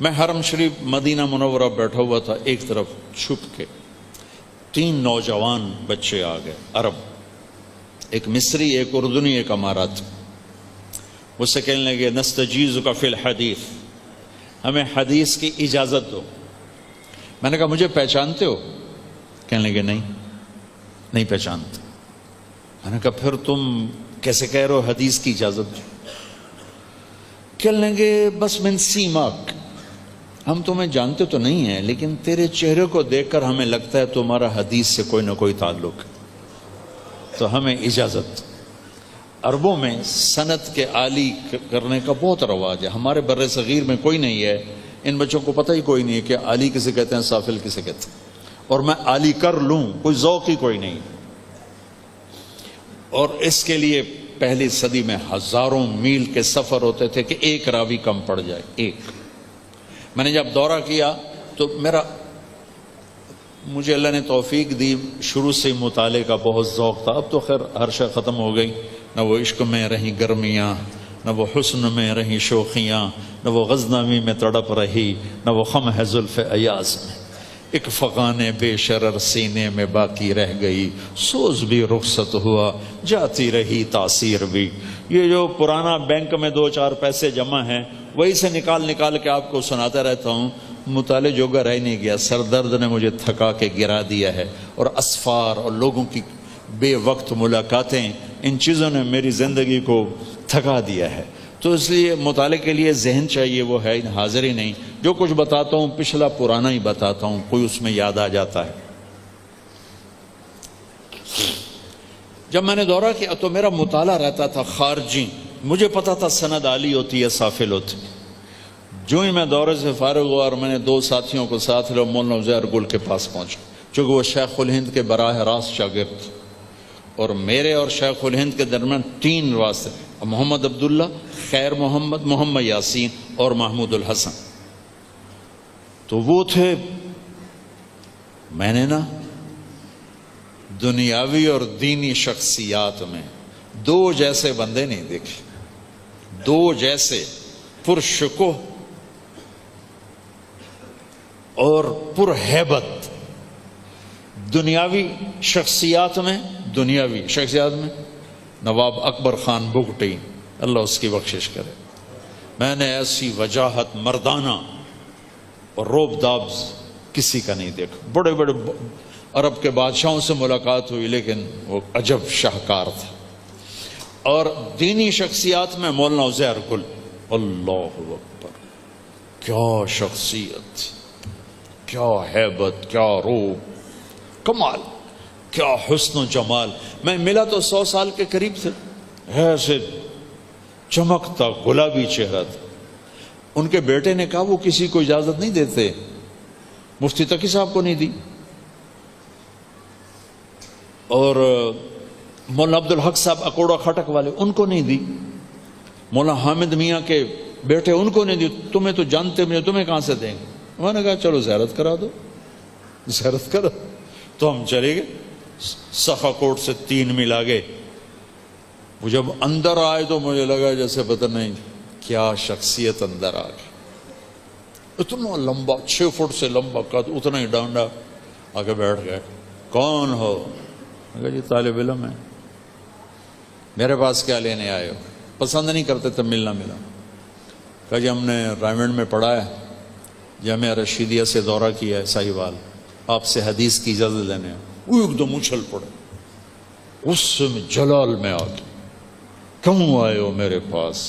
میں حرم شریف مدینہ منورہ بیٹھا ہوا تھا، ایک طرف چھپ کے 3 نوجوان بچے آ گئے عرب، ایک مصری، ایک اردنی، ایک امارات۔ مجھ سے کہنے لگے نستجیزک فی الحدیث، ہمیں حدیث کی اجازت دو۔ میں نے کہا مجھے پہچانتے ہو؟ کہنے لگے نہیں پہچانتے۔ میں نے کہا پھر تم کیسے کہہ رہے ہو حدیث کی اجازت دو؟ کہنے لگے بس من سیماک، ہم تمہیں جانتے تو نہیں ہیں لیکن تیرے چہرے کو دیکھ کر ہمیں لگتا ہے تمہارا حدیث سے کوئی نہ کوئی تعلق ہے، تو ہمیں اجازت۔ عربوں میں سند کے عالی کرنے کا بہت رواج ہے، ہمارے بر صغیر میں کوئی نہیں ہے، ان بچوں کو پتہ ہی کوئی نہیں ہے کہ عالی کسے کہتے ہیں، سافل کسے کہتے ہیں، اور میں عالی کر لوں کوئی ذوق ہی کوئی نہیں۔ اور اس کے لیے پہلی صدی میں ہزاروں میل کے سفر ہوتے تھے کہ ایک راوی کم پڑ جائے، ایک۔ میں نے جب دورہ کیا تو مجھے اللہ نے توفیق دی، شروع سے مطالعے کا بہت ذوق تھا، اب تو خیر ہر شے ختم ہو گئی، نہ وہ عشق میں رہیں گرمیاں، نہ وہ حسن میں رہیں شوخیاں، نہ وہ غزنوی میں تڑپ رہی، نہ وہ خم ہے زلف ایاز میں، ایک فغان بے شرر سینے میں باقی رہ گئی، سوز بھی رخصت ہوا، جاتی رہی تاثیر بھی۔ یہ جو پرانا بینک میں 2-4 پیسے جمع ہیں وہی سے نکال کے آپ کو سناتا رہتا ہوں، مطالعے جوگا رہ نہیں گیا، سر درد نے مجھے تھکا کے گرا دیا ہے، اور اسفار اور لوگوں کی بے وقت ملاقاتیں، ان چیزوں نے میری زندگی کو تھکا دیا ہے۔ تو اس لیے مطالعے کے لیے ذہن چاہیے، وہ ہے حاضر ہی نہیں، جو کچھ بتاتا ہوں پچھلا پرانا ہی بتاتا ہوں، کوئی اس میں یاد آ جاتا ہے۔ جب میں نے دورہ کیا تو میرا مطالعہ رہتا تھا خارجی، مجھے پتا تھا سند عالی ہوتی ہے، سافل ہوتی ہے۔ جو ہی میں دورے سے فارغ ہوا اور میں نے 2 ساتھیوں کو ساتھ لیا، مولانا عزیر گل کے پاس پہنچا، چونکہ وہ شیخ الہند کے براہ راست شاگرد تھے، اور میرے اور شیخ الہند کے درمیان 3 واسطے، محمد عبداللہ، خیر محمد، محمد یاسین اور محمود الحسن۔ تو وہ تھے، میں نے نا دنیاوی اور دینی شخصیات میں 2 جیسے بندے نہیں دیکھے، 2 جیسے پرشکوہ اور پرہیبت۔ دنیاوی شخصیات میں نواب اکبر خان بگٹی، اللہ اس کی بخشش کرے، میں نے ایسی وجاہت مردانہ اور روب دابز کسی کا نہیں دیکھا۔ بڑے بڑے عرب کے بادشاہوں سے ملاقات ہوئی لیکن وہ عجب شاہکار تھا۔ اور دینی شخصیات میں مولانا عزیر گل، اللہ اکبر، کیا شخصیت، کیا ہیبت، کیا روب، کمال، کیا حسن و جمال۔ میں ملا تو 100 سال کے قریب تھے، ایسے چمکتا گلابی چہرہ تھا۔ ان کے بیٹے نے کہا وہ کسی کو اجازت نہیں دیتے، مفتی تقی صاحب کو نہیں دی، اور مولانا عبدالحق صاحب اکوڑا کھٹک والے ان کو نہیں دی، مولانا حامد میاں کے بیٹے ان کو نہیں دی، تمہیں تو جانتے مجھے، تمہیں کہاں سے دیں گے؟ انہوں نے کہا چلو زیارت کرا دو، زیارت کرو۔ تو ہم چلے گئے، صفا کوٹ سے 3 میل آگے۔ وہ جب اندر آئے تو مجھے لگا جیسے پتہ نہیں کیا شخصیت اندر آ گئی، اتنا لمبا، 6 فٹ سے لمبا قد، اتنا ہی ڈانڈا، آگے بیٹھ گئے۔ کون ہو؟ میں کہا جی طالب علم ہے۔ میرے پاس کیا لینے آئے ہو؟ پسند نہیں کرتے تھے ملنا ملا۔ کہا جی ہم نے رائمنڈ میں پڑھا ہے، جامعہ رشیدیہ سے دورہ کیا ہے ساہیوال، آپ سے حدیث کی اجازت لینے ہیں۔ وہ ایک دم اچھل پڑے، غصے میں جلال میں آ گئے، کیوں آئے ہو میرے پاس؟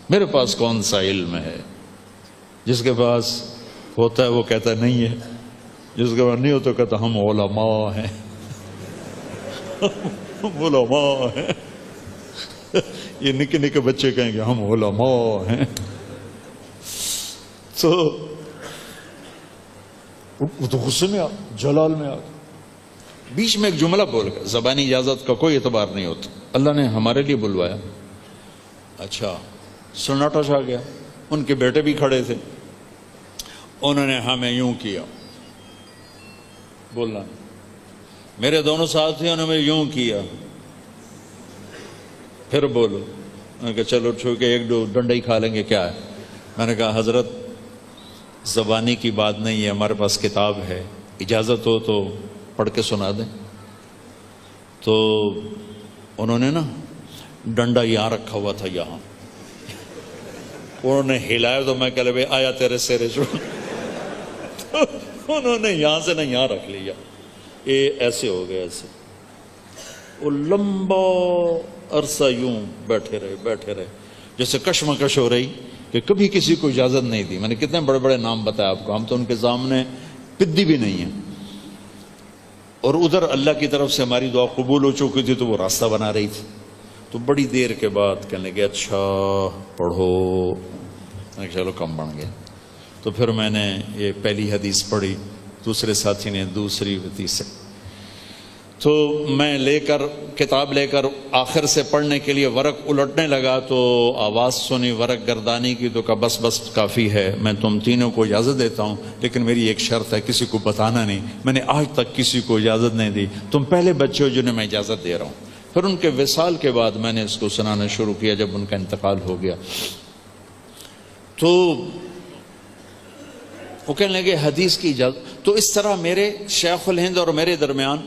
میرے پاس کون سا علم ہے؟ جس کے پاس ہوتا ہے وہ کہتا نہیں ہے، جس کے پاس نہیں ہوتا کہتا ہم علماء ہیں، ہم علماء ہیں۔ یہ نکے نکے بچے کہیں گے ہم علماء ہیں۔ تو وہ تو غصے میں جلال میں آ گیا، بیچ میں ایک جملہ بول گیا، زبانی اجازت کا کوئی اعتبار نہیں ہوتا، اللہ نے ہمارے لیے بلوایا۔ اچھا، سناٹا چھا گیا، ان کے بیٹے بھی کھڑے تھے، انہوں نے ہمیں یوں کیا، بولنا، میرے دونوں ساتھیوں نے یوں کیا، پھر بولو۔ میں نے کہا چلو چھو کے 1-2 ڈنڈے ہی کھا لیں گے، کیا ہے؟ میں نے کہا حضرت زبانی کی بات نہیں ہے، ہمارے پاس کتاب ہے، اجازت ہو تو پڑھ کے سنا دیں۔ تو انہوں نے نا ڈنڈا یہاں رکھا ہوا تھا، یہاں انہوں نے ہلایا تو میں کہہ لے آیا تیرے سیرے چھوڑ، انہوں نے یہاں سے نہ یہاں رکھ لیا، یہ ایسے ہو گئے ایسے، وہ لمبا عرصہ یوں بیٹھے رہے جیسے کشمکش ہو رہی کہ کبھی کسی کو اجازت نہیں دی۔ میں نے کتنے بڑے بڑے نام بتایا آپ کو، ہم تو ان کے سامنے پدی بھی نہیں ہیں، اور ادھر اللہ کی طرف سے ہماری دعا قبول ہو چکی تھی تو وہ راستہ بنا رہی تھی۔ تو بڑی دیر کے بعد کہنے لگے اچھا پڑھو، میں چلو کم بن گیا۔ تو پھر میں نے یہ پہلی حدیث پڑھی، دوسرے ساتھی نے دوسری تیسری، تو میں کتاب لے کر آخر سے پڑھنے کے لیے ورق الٹنے لگا تو آواز سنی ورق گردانی کی، تو کہا بس کافی ہے، میں تم تینوں کو اجازت دیتا ہوں، لیکن میری ایک شرط ہے، کسی کو بتانا نہیں، میں نے آج تک کسی کو اجازت نہیں دی، تم پہلے بچے ہو جنہیں میں اجازت دے رہا ہوں۔ پھر ان کے وصال کے بعد میں نے اس کو سنانا شروع کیا جب ان کا انتقال ہو گیا۔ تو وہ کہنے لگے حدیث کی اجازت، تو اس طرح میرے شیخ الہند اور میرے درمیان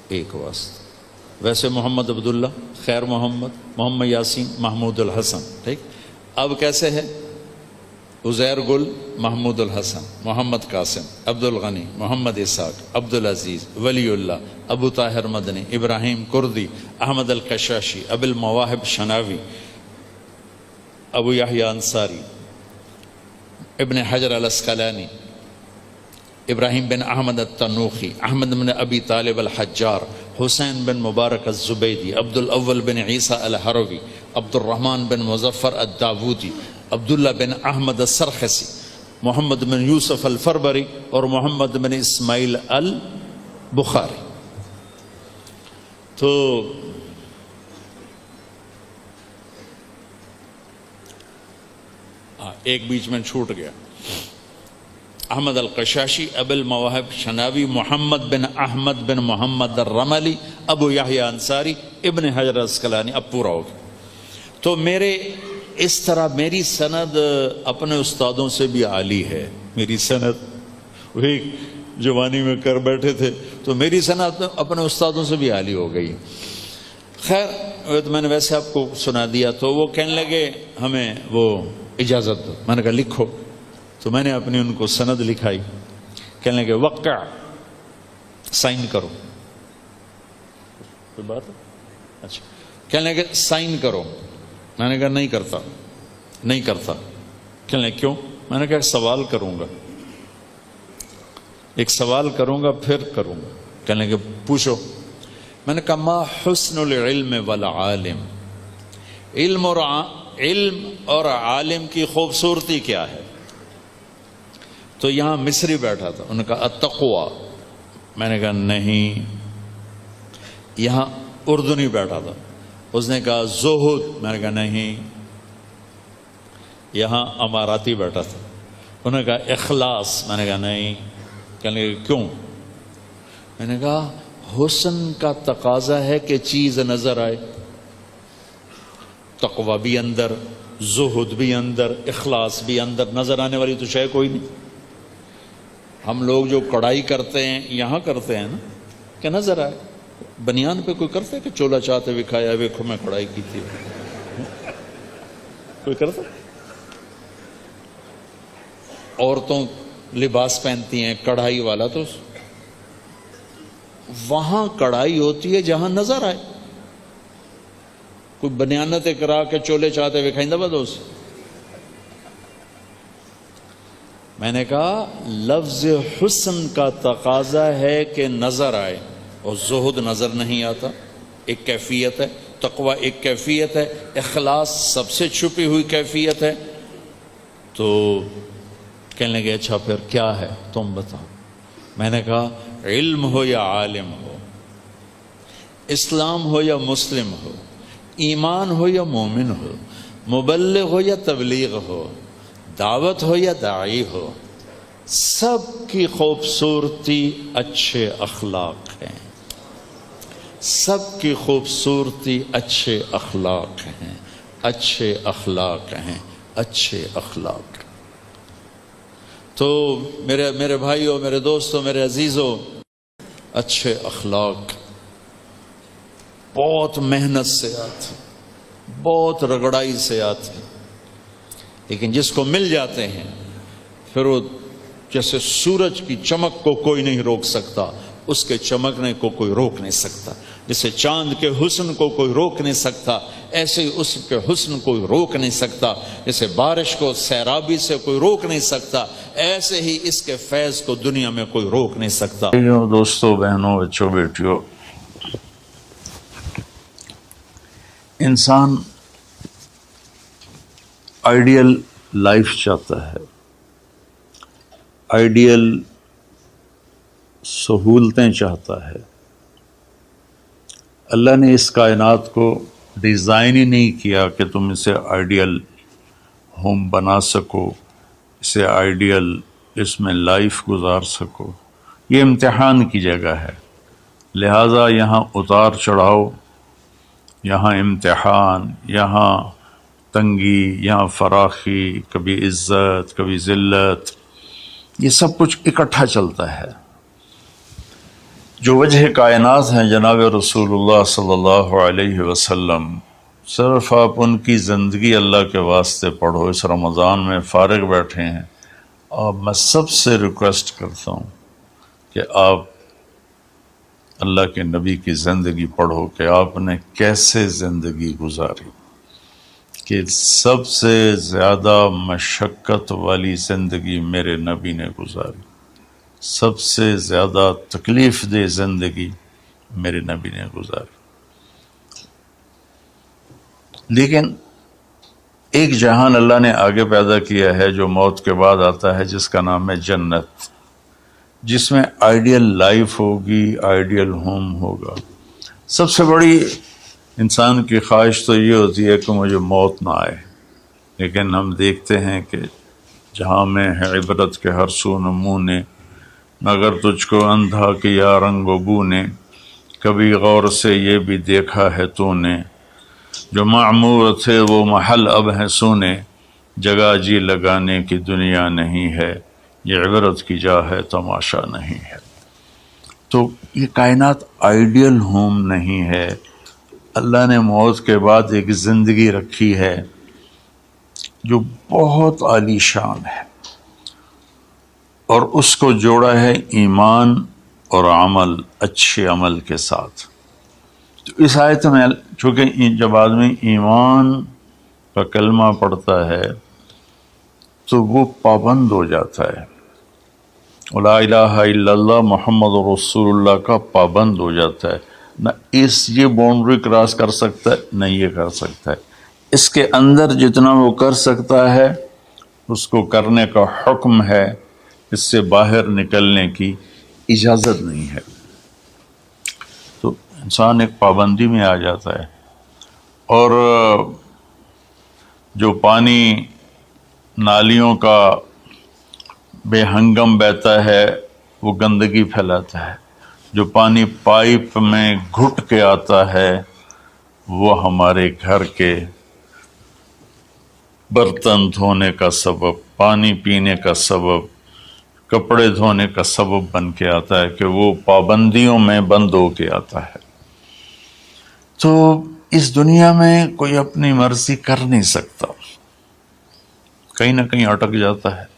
ایک واسطہ۔ ویسے محمد عبداللہ، خیر محمد یاسین، محمود الحسن، ٹھیک۔ اب کیسے ہے؟ عزیر گل، محمود الحسن، محمد قاسم، عبد الغنی، محمد اسحاق، عبد العزیز، ولی اللہ، ابو طاہر مدنی، ابراہیم کردی، احمد القشاشی، ابو المواہب شناوی، ابو یحییٰ انصاری، ابن حجر الاسقلانی، ابراہیم بن احمد التنوخی، احمد بن ابی طالب الحجار، حسین بن مبارک الزبیدی، عبد الاول بن عیسیٰ الحروی، عبد الرحمن بن مظفر الداودی، عبداللہ بن احمد السرخسی، محمد بن یوسف الفربری اور محمد بن اسماعیل البخاری۔ تو ایک بیچ میں چھوٹ گیا، احمد القشاشی، ابو المواہب شناوی، محمد بن احمد بن محمد الرملی، ابو یحییٰ انصاری، ابن حجر الاسقلانی، اب پورا ہو گیا۔ تو اس طرح میری سند اپنے استادوں سے بھی عالی ہے، میری سند وہی جوانی میں کر بیٹھے تھے تو میری سند اپنے استادوں سے بھی عالی ہو گئی۔ خیر میں نے ویسے آپ کو سنا دیا، تو وہ کہنے لگے ہمیں وہ اجازت دو، میں نے کہا لکھو، تو میں نے اپنی ان کو سند لکھائی، کہنے لگے وقع، سائن کرو، کوئی بات ہے؟ اچھا، کہنے لگے سائن کرو، میں نے کہا نہیں کرتا، کہنے لگے کیوں؟ میں نے کہا ایک سوال کروں گا پھر کروں گا، کہنے لگے پوچھو۔ میں نے کہا ما حسن العلم والعالم، علم اور عالم کی خوبصورتی کیا ہے؟ تو یہاں مصری بیٹھا تھا، انہوں نے کہا التقوی، میں نے کہا نہیں۔ یہاں اردنی بیٹھا تھا، اس نے کہا زہد، میں نے کہا نہیں۔ یہاں اماراتی بیٹھا تھا، انہوں نے کہا اخلاص، میں نے کہا نہیں۔ کہنے لگے کیوں؟ میں نے کہا حسن کا تقاضا ہے کہ چیز نظر آئے، تقوی بھی اندر، زہد بھی اندر، اخلاص بھی اندر، نظر آنے والی تو شے کوئی نہیں۔ ہم لوگ جو کڑھائی کرتے ہیں یہاں کرتے ہیں نا کہ نظر آئے، بنیان پہ کوئی کرتا ہے کہ چولا چاہتے ہوئے کھایا ویکھو میں کڑھائی کی تھی، کوئی کرتا؟ عورتوں لباس پہنتی ہیں کڑھائی والا، تو وہاں کڑھائی ہوتی ہے جہاں نظر آئے، کوئی بنیانت کرا کے چولے چاہتے ہوئے کھائیں دبا دوست۔ میں نے کہا لفظ حسن کا تقاضا ہے کہ نظر آئے، اور زہد نظر نہیں آتا، ایک کیفیت ہے، تقوی ایک کیفیت ہے، اخلاص سب سے چھپی ہوئی کیفیت ہے۔ تو کہنے لگے اچھا پھر کیا ہے تم بتاؤ؟ میں نے کہا علم ہو یا عالم ہو، اسلام ہو یا مسلم ہو، ایمان ہو یا مومن ہو، مبلغ ہو یا تبلیغ ہو، دعوت ہو یا داعی ہو، سب کی خوبصورتی اچھے اخلاق ہیں، سب کی خوبصورتی اچھے اخلاق ہیں، اچھے اخلاق ہیں، اچھے اخلاق۔ تو میرے بھائیوں، میرے دوستوں، میرے عزیزوں، اچھے اخلاق بہت محنت سے آتے، بہت رگڑائی سے آتے، لیکن جس کو مل جاتے ہیں پھر وہ جیسے سورج کی چمک کو کوئی نہیں روک سکتا، اس کے چمکنے کو کوئی روک نہیں سکتا، جیسے چاند کے حسن کو کوئی روک نہیں سکتا ایسے ہی اس کے حسن کوئی روک نہیں سکتا، جیسے بارش کو سیرابی سے کوئی روک نہیں سکتا ایسے ہی اس کے فیض کو دنیا میں کوئی روک نہیں سکتا۔ دوستوں، بہنوں، بچوں، بیٹیوں، انسان آئیڈیل لائف چاہتا ہے، آئیڈیل سہولتیں چاہتا ہے۔ اللہ نے اس کائنات کو ڈیزائن ہی نہیں کیا کہ تم اسے آئیڈیل ہوم بنا سکو، اسے آئیڈیل اس میں لائف گزار سکو۔ یہ امتحان کی جگہ ہے، لہٰذا یہاں اتار چڑھاؤ، یہاں امتحان، یہاں تنگی، یہاں فراخی، کبھی عزت، کبھی ذلت، یہ سب کچھ اکٹھا چلتا ہے۔ جو وجہ کائنات ہیں جناب رسول اللہ صلی اللہ علیہ وسلم، صرف آپ ان کی زندگی اللہ کے واسطے پڑھو۔ اس رمضان میں فارغ بیٹھے ہیں، اور میں سب سے ریکویسٹ کرتا ہوں کہ آپ اللہ کے نبی کی زندگی پڑھو کہ آپ نے کیسے زندگی گزاری، کہ سب سے زیادہ مشقت والی زندگی میرے نبی نے گزاری، سب سے زیادہ تکلیف دہ زندگی میرے نبی نے گزاری۔ لیکن ایک جہان اللہ نے آگے پیدا کیا ہے جو موت کے بعد آتا ہے، جس کا نام ہے جنت، جس میں آئیڈیل لائف ہوگی، آئیڈیل ہوم ہوگا۔ سب سے بڑی انسان کی خواہش تو یہ ہوتی ہے کہ مجھے موت نہ آئے، لیکن ہم دیکھتے ہیں کہ جہاں میں ہے عبرت کے ہر سو نمونے، مگر تجھ کو اندھا کیا رنگ و بو نے، کبھی غور سے یہ بھی دیکھا ہے تو نے، جو معمور تھے وہ محل اب ہیں سونے، جگہ جی لگانے کی دنیا نہیں ہے، یہ عبرت کی جا ہے تماشا نہیں ہے۔ تو یہ کائنات آئیڈیل ہوم نہیں ہے۔ اللہ نے موت کے بعد ایک زندگی رکھی ہے جو بہت عالی شان ہے، اور اس کو جوڑا ہے ایمان اور عمل، اچھے عمل کے ساتھ۔ تو اس آیت میں چونکہ جب آدمی ایمان کا کلمہ پڑھتا ہے تو وہ پابند ہو جاتا ہے، لا الہ الا اللہ محمد رسول اللہ کا پابند ہو جاتا ہے، نہ یہ باؤنڈری کراس کر سکتا ہے، نہ یہ کر سکتا ہے۔ اس کے اندر جتنا وہ کر سکتا ہے اس کو کرنے کا حکم ہے، اس سے باہر نکلنے کی اجازت نہیں ہے۔ تو انسان ایک پابندی میں آ جاتا ہے، اور جو پانی نالیوں کا بے ہنگم بہتا ہے وہ گندگی پھیلاتا ہے، جو پانی پائپ میں گھٹ کے آتا ہے وہ ہمارے گھر کے برتن دھونے کا سبب، پانی پینے کا سبب، کپڑے دھونے کا سبب بن کے آتا ہے، کہ وہ پابندیوں میں بند ہو کے آتا ہے۔ تو اس دنیا میں کوئی اپنی مرضی کر نہیں سکتا، کہیں نہ کہیں اٹک جاتا ہے۔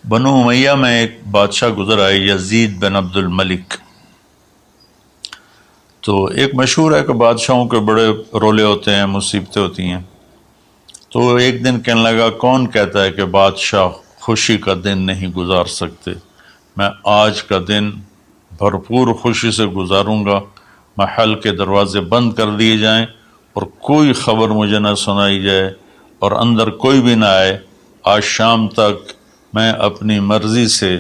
بنو امیہ میں ایک بادشاہ گزر آئے، یزید بن عبد الملک۔ تو ایک مشہور ہے کہ بادشاہوں کے بڑے رولے ہوتے ہیں، مصیبتیں ہوتی ہیں۔ تو ایک دن کہنے لگا، کون کہتا ہے کہ بادشاہ خوشی کا دن نہیں گزار سکتے؟ میں آج کا دن بھرپور خوشی سے گزاروں گا، محل کے دروازے بند کر دیے جائیں اور کوئی خبر مجھے نہ سنائی جائے اور اندر کوئی بھی نہ آئے۔ آج شام تک میں اپنی مرضی سے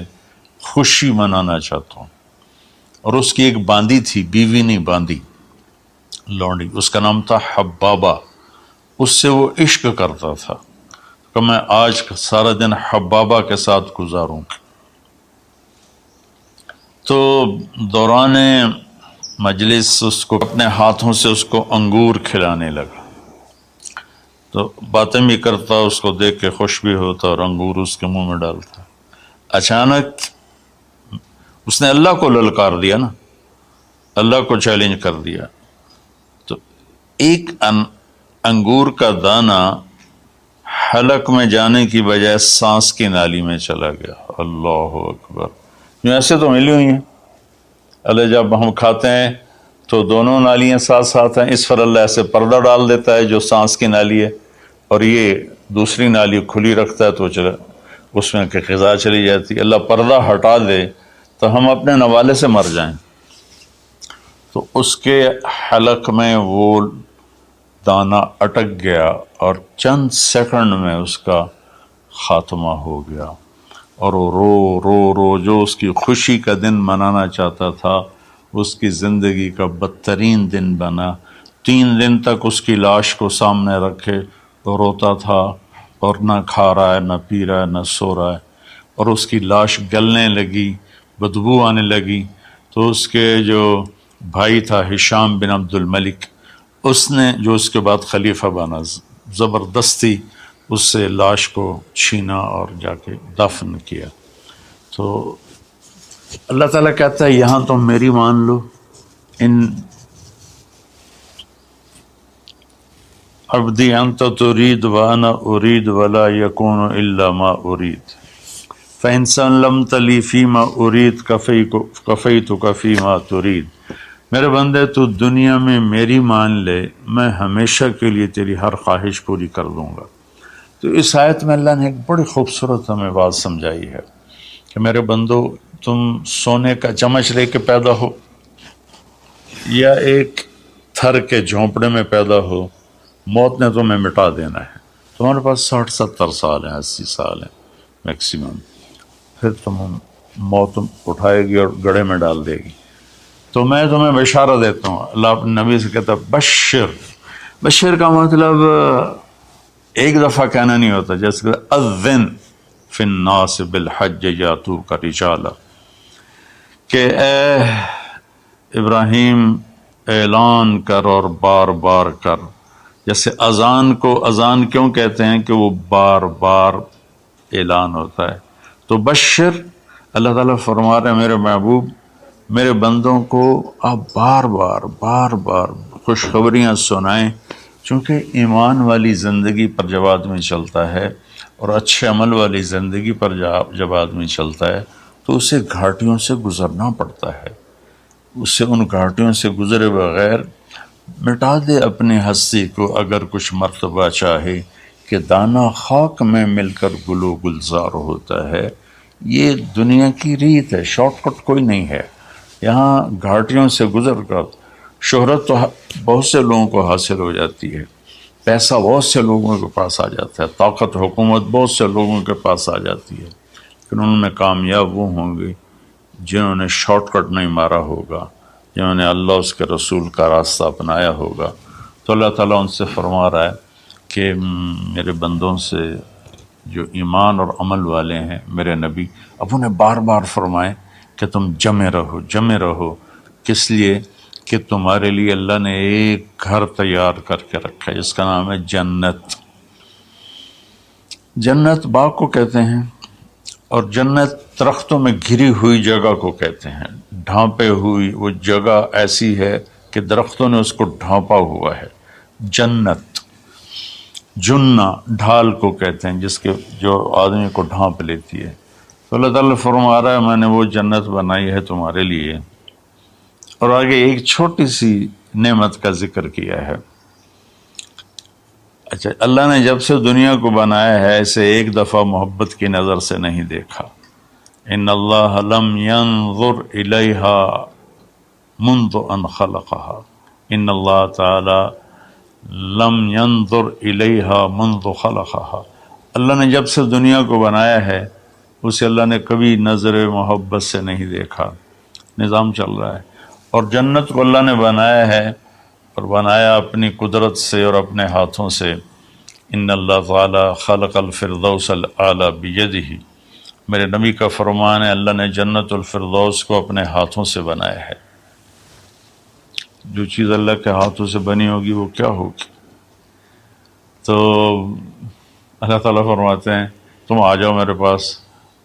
خوشی منانا چاہتا ہوں۔ اور اس کی ایک باندی تھی، بیوی نہیں باندی، لونڈی، اس کا نام تھا حبابہ۔ اس سے وہ عشق کرتا تھا کہ میں آج سارا دن حبابہ کے ساتھ گزاروں۔ تو دوران مجلس اس کو اپنے ہاتھوں سے اس کو انگور کھلانے لگا، تو باتیں بھی کرتا، اس کو دیکھ کے خوش بھی ہوتا اور انگور اس کے منہ میں ڈالتا۔ اچانک اس نے اللہ کو للکار دیا نا، اللہ کو چیلنج کر دیا، تو ایک انگور کا دانہ حلق میں جانے کی بجائے سانس کی نالی میں چلا گیا۔ اللہ اکبر! ایسے تو ملی ہوئی ہیں اللہ، جب ہم کھاتے ہیں تو دونوں نالیاں ساتھ ساتھ ہیں، اس پر اللہ ایسے پردہ ڈال دیتا ہے جو سانس کی نالی ہے، اور یہ دوسری نالی کھلی رکھتا ہے تو چلا اس میں کہ غذا چلی جاتی ہے۔ اللہ پردہ ہٹا دے تو ہم اپنے نوالے سے مر جائیں۔ تو اس کے حلق میں وہ دانہ اٹک گیا اور چند سیکنڈ میں اس کا خاتمہ ہو گیا، اور وہ رو رو رو جو اس کی خوشی کا دن منانا چاہتا تھا اس کی زندگی کا بدترین دن بنا۔ 3 دن تک اس کی لاش کو سامنے رکھے وہ روتا تھا، اور نہ کھا رہا ہے، نہ پی رہا ہے، نہ سو رہا ہے، اور اس کی لاش گلنے لگی، بدبو آنے لگی۔ تو اس کے جو بھائی تھا ہشام بن عبد الملک، اس نے جو اس کے بعد خلیفہ بنا، زبردستی اس سے لاش کو چھینا اور جا کے دفن کیا۔ تو اللہ تعالیٰ کہتا ہے یہاں تم میری مان لو، ان عبدی انت ترید وانا ارید ولا یکون الا ما ارید فإن سلمت لی فیما ارید کفیتک فیما ترید۔ میرے بندے تو دنیا میں میری مان لے، میں ہمیشہ کے لیے تیری ہر خواہش پوری کر دوں گا۔ تو اس آیت میں اللہ نے ایک بڑی خوبصورت ہمیں بات سمجھائی ہے کہ میرے بندو، تم سونے کا چمچ لے کے پیدا ہو یا ایک تھر کے جھونپڑے میں پیدا ہو، موت نے تمہیں مٹا دینا ہے۔ تمہارے پاس 60-70 سال ہیں، 80 سال ہیں میکسیمم، پھر موت اٹھائے گی اور گڑھے میں ڈال دے گی۔ تو میں تمہیں بشارت دیتا ہوں، اللہ اپنے نبی سے کہتا بشر کا مطلب ایک دفعہ کہنا نہیں ہوتا، جیسے کہ اذن فی الناس بالحج یاتوک رجالا، کہ اے ابراہیم اعلان کر اور بار بار کر۔ جیسے اذان کو اذان کیوں کہتے ہیں کہ وہ بار بار اعلان ہوتا ہے، تو بشر اللہ تعالیٰ فرما رہے ہیں میرے محبوب، میرے بندوں کو آپ بار بار خوشخبریاں سنائیں، چونکہ ایمان والی زندگی پر جب آدمی چلتا ہے اور اچھے عمل والی زندگی پر جب آدمی چلتا ہے تو اسے گھاٹیوں سے گزرنا پڑتا ہے، اسے ان گھاٹیوں سے گزرے بغیر مٹا دے اپنی ہستی کو اگر کچھ مرتبہ چاہے کہ دانہ خاک میں مل کر گل و گلزار ہوتا ہے۔ یہ دنیا کی ریت ہے، شارٹ کٹ کوئی نہیں ہے۔ یہاں گھاٹیوں سے گزر کر شہرت تو بہت سے لوگوں کو حاصل ہو جاتی ہے، پیسہ بہت سے لوگوں کے پاس آ جاتا ہے، طاقت حکومت بہت سے لوگوں کے پاس آ جاتی ہے، لیکن ان میں کامیاب وہ ہوں گے جنہوں نے شارٹ کٹ نہیں مارا ہوگا، جنہوں نے اللہ اس کے رسول کا راستہ اپنایا ہوگا۔ تو اللہ تعالیٰ ان سے فرما رہا ہے کہ میرے بندوں سے جو ایمان اور عمل والے ہیں، میرے نبی اب انہیں بار بار فرمائیں کہ تم جمے رہو۔ کس لیے؟ کہ تمہارے لیے اللہ نے ایک گھر تیار کر کے رکھا ہے جس کا نام ہے جنت۔ جنت باغ کو کہتے ہیں، اور جنت درختوں میں گھری ہوئی جگہ کو کہتے ہیں، ڈھانپے ہوئی وہ جگہ ایسی ہے کہ درختوں نے اس کو ڈھانپا ہوا ہے۔ جنت جنہ ڈھال کو کہتے ہیں، جس کے جو آدمی کو ڈھانپ لیتی ہے۔ تو اللہ تعالیٰ فرما رہا ہے میں نے وہ جنت بنائی ہے تمہارے لیے، اور آگے ایک چھوٹی سی نعمت کا ذکر کیا ہے۔ اچھا، اللہ نے جب سے دنیا کو بنایا ہے اسے ایک دفعہ محبت کی نظر سے نہیں دیکھا۔ ان اللہ لم ينظر الیہا منذ ان خلقها، ان اللہ تعالی لم ينظر الیہا منذ خلقها، اللہ نے جب سے دنیا کو بنایا ہے اسے اللہ نے کبھی نظر محبت سے نہیں دیکھا۔ نظام چل رہا ہے، اور جنت کو اللہ نے بنایا ہے، اور بنایا اپنی قدرت سے اور اپنے ہاتھوں سے۔ ان اللہ تعالی خلق الفردوس الاعلی بیدہ، میرے نبی کا فرمان ہے اللہ نے جنت الفردوس کو اپنے ہاتھوں سے بنایا ہے۔ جو چیز اللہ کے ہاتھوں سے بنی ہوگی وہ کیا ہوگی؟ تو اللہ تعالیٰ فرماتے ہیں تم آ جاؤ میرے پاس،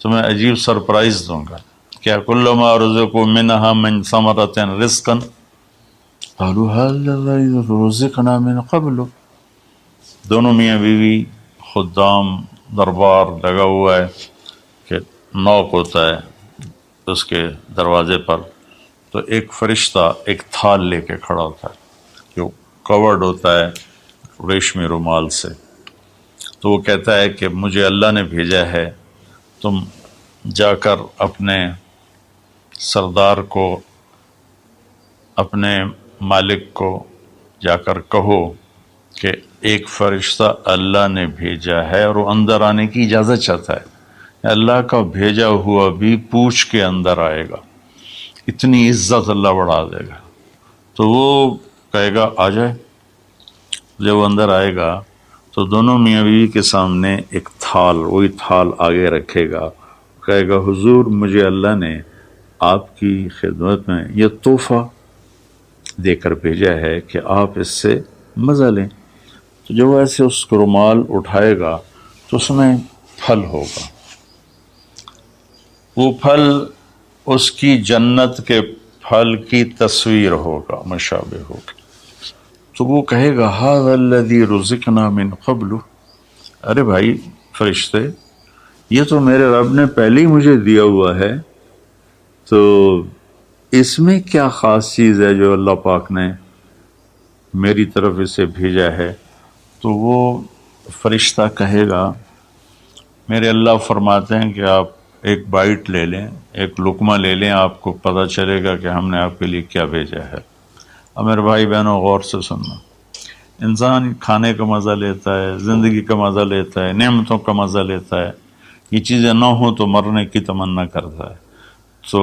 تمہیں عجیب سرپرائز دوں گا. کیا کلما رزقوا منها من ثمرۃ رزقا قالوا هذا الذي رزقنا من قبل. دونوں میاں بیوی، خدام، دربار لگا ہوا ہے کہ نوک ہوتا ہے اس کے دروازے پر، تو ایک فرشتہ ایک تھال لے کے کھڑا ہوتا ہے جو کورڈ ہوتا ہے ریشمی رومال سے. تو وہ کہتا ہے کہ مجھے اللہ نے بھیجا ہے، تم جا کر اپنے سردار کو، اپنے مالک کو جا کر کہو کہ ایک فرشتہ اللہ نے بھیجا ہے اور وہ اندر آنے کی اجازت چاہتا ہے. اللہ کا بھیجا ہوا بھی پوچھ کے اندر آئے گا، اتنی عزت اللہ بڑھا دے گا. تو وہ کہے گا آ جائے. جب وہ اندر آئے گا تو دونوں میاں بیوی کے سامنے ایک تھال، وہی تھال آگے رکھے گا، کہے گا حضور مجھے اللہ نے آپ کی خدمت میں یہ تحفہ دے کر بھیجا ہے کہ آپ اس سے مزہ لیں. تو جب وہ ایسے اس کو رومال اٹھائے گا تو اس میں پھل ہوگا. وہ پھل اس کی جنت کے پھل کی تصویر ہوگا، مشابہ ہوگا. تو وہ کہے گا ھذا الذی رزقنا من قبل. ارے بھائی فرشتے، یہ تو میرے رب نے پہلے ہی مجھے دیا ہوا ہے، تو اس میں کیا خاص چیز ہے جو اللہ پاک نے میری طرف اسے بھیجا ہے؟ تو وہ فرشتہ کہے گا میرے اللہ فرماتے ہیں کہ آپ ایک بائٹ لے لیں، ایک لقمہ لے لیں، آپ کو پتہ چلے گا کہ ہم نے آپ کے لیے کیا بھیجا ہے. اب میرے بھائی بہنوں غور سے سننا، انسان کھانے کا مزہ لیتا ہے، زندگی کا مزہ لیتا ہے، نعمتوں کا مزہ لیتا ہے. یہ چیزیں نہ ہوں تو مرنے کی تمنا کرتا ہے. تو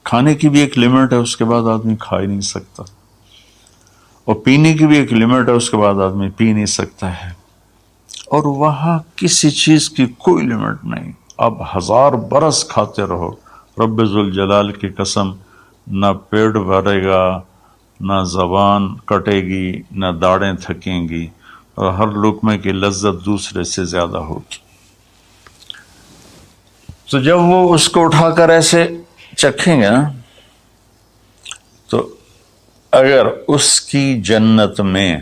کھانے کی بھی ایک لمٹ ہے، اس کے بعد آدمی کھا ہی نہیں سکتا، اور پینے کی بھی ایک لمٹ ہے، اس کے بعد آدمی پی نہیں سکتا ہے. اور وہاں کسی چیز کی کوئی لمٹ نہیں. اب 1000 برس کھاتے رہو، رب ذوالجلال کی قسم، نہ پیٹ بھرے گا، نہ زبان کٹے گی، نہ داڑیں تھکیں گی، اور ہر لقمے کی لذت دوسرے سے زیادہ ہوگی. تو جب وہ اس کو اٹھا کر ایسے چکھیں گے نا، تو اگر اس کی جنت میں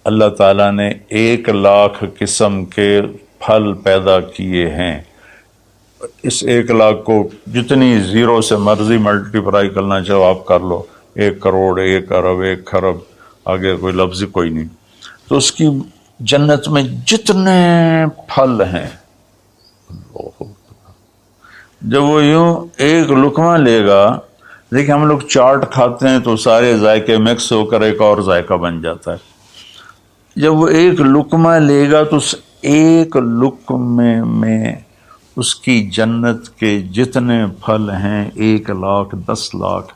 اللہ تعالیٰ نے 1,00,000 قسم کے پھل پیدا کیے ہیں، اس 1,00,000 کو جتنی زیرو سے مرضی ملٹیپلائی کرنا چاہو آپ کر لو، 1 کروڑ، 1 ارب، 1 خرب، آگے کوئی لفظ کوئی نہیں. تو اس کی جنت میں جتنے پھل ہیں، جب وہ یوں ایک لقمہ لے گا، دیکھیں ہم لوگ چاٹ کھاتے ہیں تو سارے ذائقے مکس ہو کر ایک اور ذائقہ بن جاتا ہے. جب وہ ایک لقمہ لے گا تو اس ایک لقمے میں اس کی جنت کے جتنے پھل ہیں، 1,00,000، 10,00,000،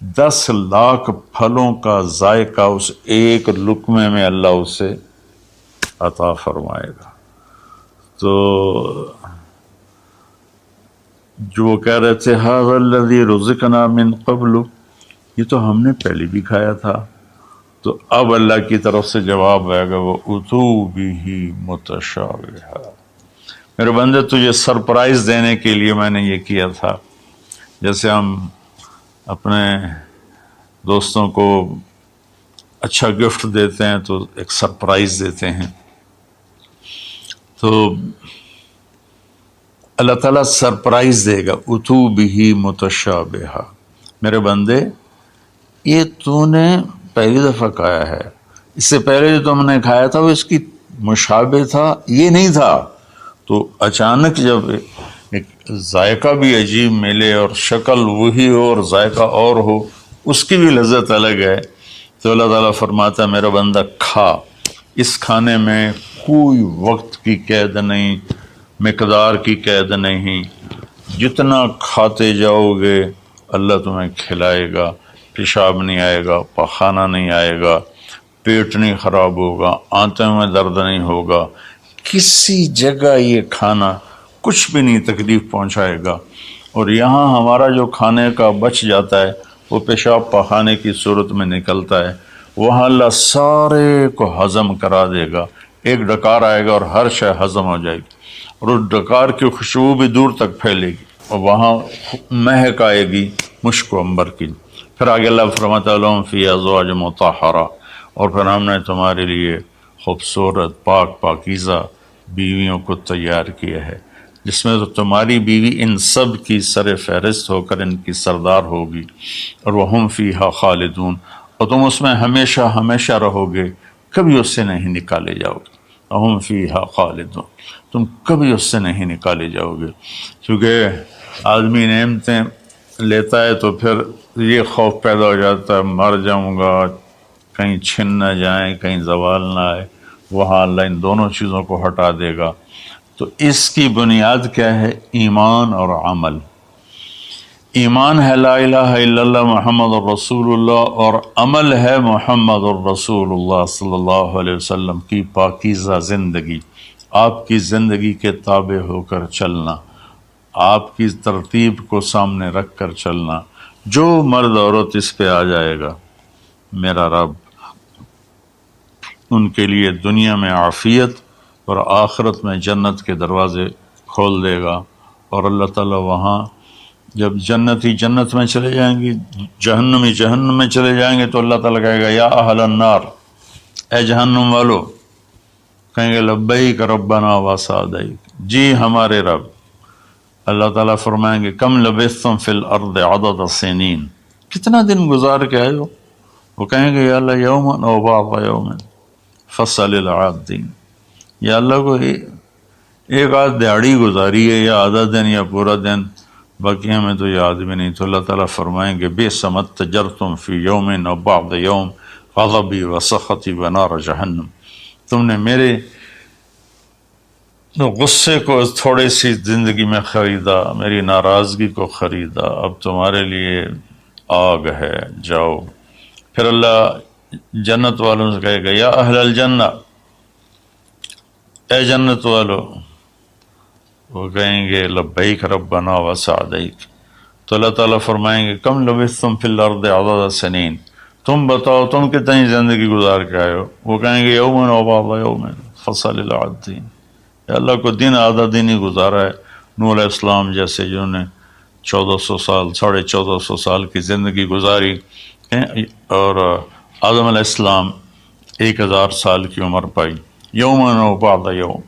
10,00,000 پھلوں کا ذائقہ اس ایک لقمے میں اللہ اسے عطا فرمائے گا. تو جو کہہ رہے تھے ھذا الذی رزقنا من قبل، یہ تو ہم نے پہلے بھی کھایا تھا. تو اب اللہ کی طرف سے جواب آئے گا، وہ اتو بہ متشابہا. میرے بندے تجھے سرپرائز دینے کے لیے میں نے یہ کیا تھا. جیسے ہم اپنے دوستوں کو اچھا گفٹ دیتے ہیں تو ایک سرپرائز دیتے ہیں، تو اللہ تعالیٰ سرپرائز دے گا، اتو بہ متشابہا. میرے بندے یہ تو نے پہلی دفعہ کھایا ہے، اس سے پہلے جو تم نے کھایا تھا وہ اس کی مشابہ تھا، یہ نہیں تھا. تو اچانک جب ایک ذائقہ بھی عجیب ملے اور شکل وہی ہو اور ذائقہ اور ہو، اس کی بھی لذت الگ ہے. تو اللہ تعالیٰ فرماتا ہے میرا بندہ کھا. اس کھانے میں کوئی وقت کی قید نہیں، مقدار کی قید نہیں. جتنا کھاتے جاؤ گے اللہ تمہیں کھلائے گا. پیشاب نہیں آئے گا، پخانہ نہیں آئے گا، پیٹ نہیں خراب ہوگا، آنتوں میں درد نہیں ہوگا. کسی جگہ یہ کھانا کچھ بھی نہیں تکلیف پہنچائے گا. اور یہاں ہمارا جو کھانے کا بچ جاتا ہے وہ پیشاب پخانے کی صورت میں نکلتا ہے، وہاں اللہ سارے کو ہضم کرا دے گا. ایک ڈکار آئے گا اور ہر شے ہضم ہو جائے گی، اور اس ڈکار کی خوشبو بھی دور تک پھیلے گی، اور وہاں مہک آئے گی مشک و عنبر کی. پھر آگے اللہ فرماتا ہے لہم فی ازواج مطہرہ، اور پھر ہم نے تمہارے لیے خوبصورت پاک پاکیزہ بیویوں کو تیار کیا ہے، جس میں تو تمہاری بیوی ان سب کی سر فہرست ہو کر ان کی سردار ہوگی. اور وہم فیہا خالدون، اور تم اس میں ہمیشہ ہمیشہ رہو گے، کبھی اس سے نہیں نکالے جاؤ گے. وہم فیہا خالدون، تم کبھی اس سے نہیں نکالے جاؤ گے. کیونکہ آدمی نعمتیں لیتا ہے تو پھر یہ خوف پیدا ہو جاتا ہے مر جاؤں گا، کہیں چھن نہ جائیں، کہیں زوال نہ آئے. وہاں اللہ ان دونوں چیزوں کو ہٹا دے گا. تو اس کی بنیاد کیا ہے؟ ایمان اور عمل. ایمان ہے لا الہ الا اللہ محمد الرسول اللہ، اور عمل ہے محمد الرسول اللہ صلی اللہ علیہ وسلم کی پاکیزہ زندگی. آپ کی زندگی کے تابع ہو کر چلنا، آپ کی ترتیب کو سامنے رکھ کر چلنا. جو مرد عورت اس پہ آ جائے گا، میرا رب ان کے لیے دنیا میں عافیت اور آخرت میں جنت کے دروازے کھول دے گا. اور اللہ تعالیٰ وہاں جب جنتی جنت میں چلے جائیں گی، جہنمی جہنم میں چلے جائیں گے، تو اللہ تعالیٰ کہے گا یا اہل النار، اے جہنم والو. کہیں گے لبیک ربنا وسعدیک، جی ہمارے رب. اللہ تعالیٰ فرمائیں گے کم لبثتم فی الارض عدد سنین، کتنا دن گزار کے آئے ہو؟ وہ کہیں گے یا اللہ یومن او بعض یومن فصل العادین، یا اللہ کو ایک آدھ دیہڑی گزاری ہے، یا آدھا دن یا پورا دن، باقی ہمیں تو یاد بھی نہیں. تو اللہ تعالیٰ فرمائیں گے بئس ما اتجرتم فی یوم او بعض یوم غضبی و سخطی و نار جہنم، تم نے میرے غصے کو تھوڑی سی زندگی میں خریدا، میری ناراضگی کو خریدا، اب تمہارے لیے آگ ہے، جاؤ. پھر اللہ جنت والوں سے کہے گا یا اہل الجنہ، اے جنت والو. وہ کہیں گے لبیک ربنا وسعدیک. تو اللہ تعالیٰ فرمائیں گے کم لبثتم فی الارض عدد سنین، تم بتاؤ تم کتنی زندگی گزار کے آئے ہو؟ وہ کہیں گے یومن و بعض یومن فصل العادین، یا اللہ کو دن آدھا دن ہی گزارا ہے. نوح علیہ السلام جیسے جنہوں نے 1400 سال 1450 سال کی زندگی گزاری، اور آدم علیہ السلام 1000 سال کی عمر پائی. یومن و بعض یوم،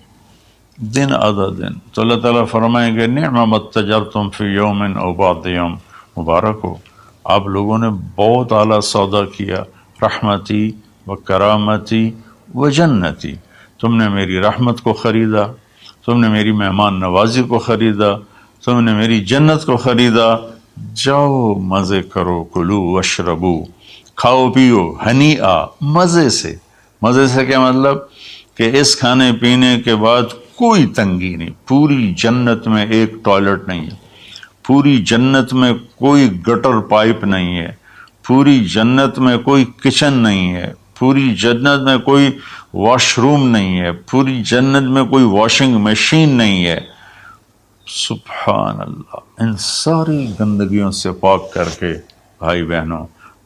دن آدھا دن. تو اللہ تعالیٰ فرمائیں گے نعم ما اتجرتم فی یومن او بعض یوم، مبارک ہو، آپ لوگوں نے بہت اعلیٰ سودا کیا. رحمتی و کرامتی و جنتی، تم نے میری رحمت کو خریدا، تم نے میری مہمان نوازی کو خریدا، تم نے میری جنت کو خریدا. جاؤ مزے کرو، کلو واشربو، کھاؤ پیو، ہنیئا، مزے سے. مزے سے کیا مطلب؟ کہ اس کھانے پینے کے بعد کوئی تنگی نہیں. پوری جنت میں ایک ٹوائلٹ نہیں ہے، پوری جنت میں کوئی گٹر پائپ نہیں ہے، پوری جنت میں کوئی کچن نہیں ہے، پوری جنت میں کوئی واش روم نہیں ہے، پوری جنت میں کوئی واشنگ مشین نہیں ہے. سبحان اللہ. ان ساری گندگیوں سے پاک کر کے بھائی بہنوں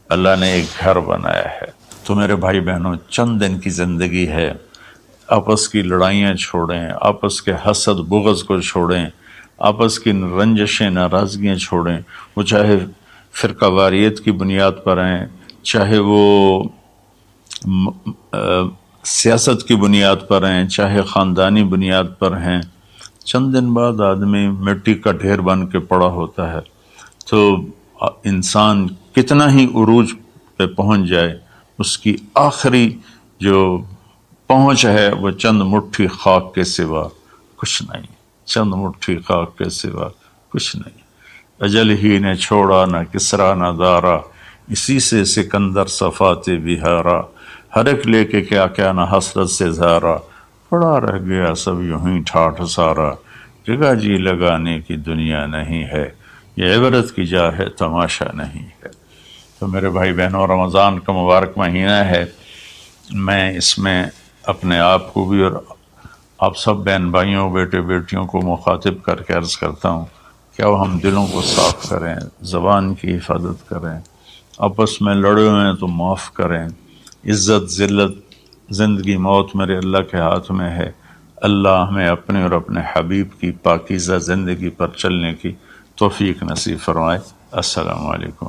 اللہ نے ایک گھر بنایا ہے. تو میرے بھائی بہنوں چند دن کی زندگی ہے، آپس کی لڑائیاں چھوڑیں، آپس کے حسد بغض کو چھوڑیں، آپس کی رنجشیں ناراضگیاں چھوڑیں. وہ چاہے فرقہ واریت کی بنیاد پر ہیں، چاہے وہ سیاست کی بنیاد پر ہیں، چاہے خاندانی بنیاد پر ہیں. چند دن بعد آدمی مٹی کا ڈھیر بن کے پڑا ہوتا ہے. تو انسان کتنا ہی عروج پہ پہنچ جائے، اس کی آخری جو پہنچ ہے وہ چند مٹھی خاک کے سوا کچھ نہیں، چند مٹھی خاک کے سوا کچھ نہیں. اجل ہی نے چھوڑا نہ کسرا نہ دارا، اسی سے سکندر صفات بہارا. ہر ایک لے کے کیا کیا نہ حسرت سے زارا، پڑا رہ گیا سب یوں ہی ٹھاٹھ سارا. جگہ جی لگانے کی دنیا نہیں ہے، یہ عبرت کی جا ہے تماشا نہیں ہے. تو میرے بھائی بہنوں رمضان کا مبارک مہینہ ہے. میں اس میں اپنے آپ کو بھی اور آپ سب بہن بھائیوں بیٹے بیٹیوں کو مخاطب کر کے عرض کرتا ہوں کہ اب ہم دلوں کو صاف کریں، زبان کی حفاظت کریں، آپس میں لڑے ہوئے ہیں تو معاف کریں، عزت ذلت زندگی موت میرے اللہ کے ہاتھ میں ہے۔ اللہ ہمیں اپنے اور اپنے حبیب کی پاکیزہ زندگی پر چلنے کی توفیق نصیب فرمائے۔ السلام علیکم۔